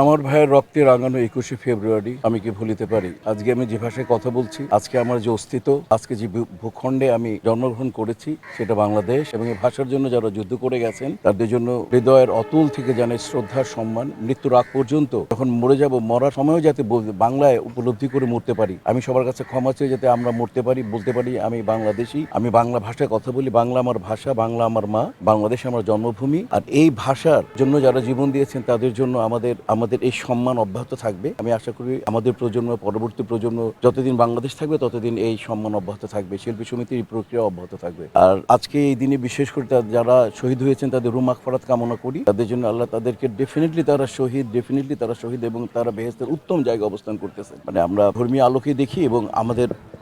আমার ভাইয়ের রক্তে রাঙানো 21শে ফেব্রুয়ারি আমি কি ভুলিতে পারি। আজকে আমি যে ভাষায় কথা বলছি, আজকে আমার যে অস্তিত্ব, আজকে যে ভূখণ্ডে আমি জন্মগ্রহণ করেছি সেটা বাংলাদেশ, এবং এই ভাষার জন্য যারা যুদ্ধ করে গেছেন তাদের জন্য হৃদয়ের অতুল থেকে জানাই শ্রদ্ধার সম্মান। মৃত্যুর আগ পর্যন্ত যখন মরে যাব, মরার সময়ও যাতে বাংলায় উপলব্ধি করে মরতে পারি। আমি সবার কাছে ক্ষমা চেয়ে যাতে আমরা মরতে পারি, বলতে পারি আমি বাংলাদেশি, আমি বাংলা ভাষায় কথা বলি, বাংলা আমার ভাষা, বাংলা আমার মা, বাংলাদেশ আমার জন্মভূমি। আর এই ভাষার জন্য যারা জীবন দিয়েছেন তাদের জন্য আমাদের এই সম্মান অব্যাহত থাকবে। আমি আশা করি আমাদের প্রজন্ম, পরবর্তী প্রজন্ম যতদিন বাংলাদেশ থাকবে ততদিন এই সম্মান অব্যাহত থাকবে, শিল্পী সমিতির এই প্রক্রিয়া অব্যাহত থাকবে। আর আজকে এই দিনে বিশেষ করে যারা শহীদ হয়েছেন তাদের রুহ মাগফিরাত কামনা করি। তাদের জন্য আল্লাহ তাদেরকে ডেফিনেটলি তারা শহীদ এবং তারা বেহেশতের উত্তম জায়গায় অবস্থান করতেছেন। মানে আমরা ধর্মীয় আলোকে দেখি এবং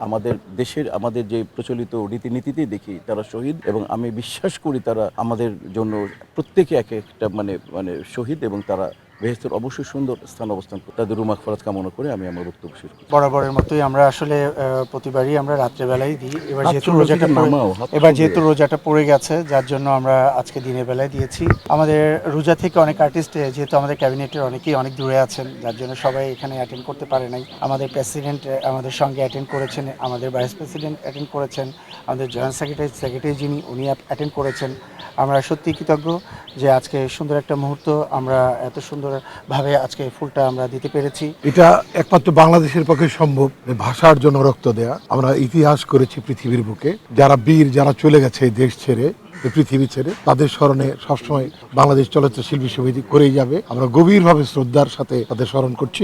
আমাদের দেশের আমাদের যে প্রচলিত রীতিনীতিতেই দেখি তারা শহীদ, এবং আমি বিশ্বাস করি তারা আমাদের জন্য প্রত্যেকে এক একটা মানে শহীদ, এবং তারা বেহেশতের অবশ্যই সুন্দর স্থান অবস্থান করে। তাদের রুহ মাগফিরাত কামনা করে আমি আমার বক্তব্য শেষ করি। বরাবরের মতোই আমরা আসলে প্রতিবারই আমরা রাত্রেবেলাই দিই। এবার যেহেতু রোজাটা পড়ে গেছে, যার জন্য আমরা আজকে দিনের বেলায় দিয়েছি। আমাদের রোজা থেকে অনেক আর্টিস্ট, যেহেতু আমাদের ক্যাবিনেটের অনেকেই অনেক দূরে আছেন, যার জন্য সবাই এখানে অ্যাটেন্ড করতে পারে নাই। আমাদের প্রেসিডেন্ট আমাদের সঙ্গে অ্যাটেন্ড করেছেন, আমাদের ভাইস প্রেসিডেন্ট অ্যাটেন্ড করেছেন, আমাদের জয়েন্ট সেক্রেটারি যিনি উনি অ্যাটেন্ড করেছেন। আমরা সত্যি কৃতজ্ঞ যে আজকে সুন্দর একটা মুহূর্ত আমরা এত সুন্দরভাবে আজকে ফুলটা আমরা দিতে পেরেছি। এটা একমাত্র বাংলাদেশের পক্ষে সম্ভব, ভাষার জন্য রক্ত দেয়া। আমরা ইতিহাস করেছি পৃথিবীর বুকে, যারা বীর, যারা চলে গেছে দেশ ছেড়ে, পৃথিবী ছেড়ে, তাদের স্মরণে সবসময় বাংলাদেশ চলচ্চিত্র শিল্পী সমিতি করেই যাবে। আমরা গভীরভাবে শ্রদ্ধার সাথে তাদের স্মরণ করছি।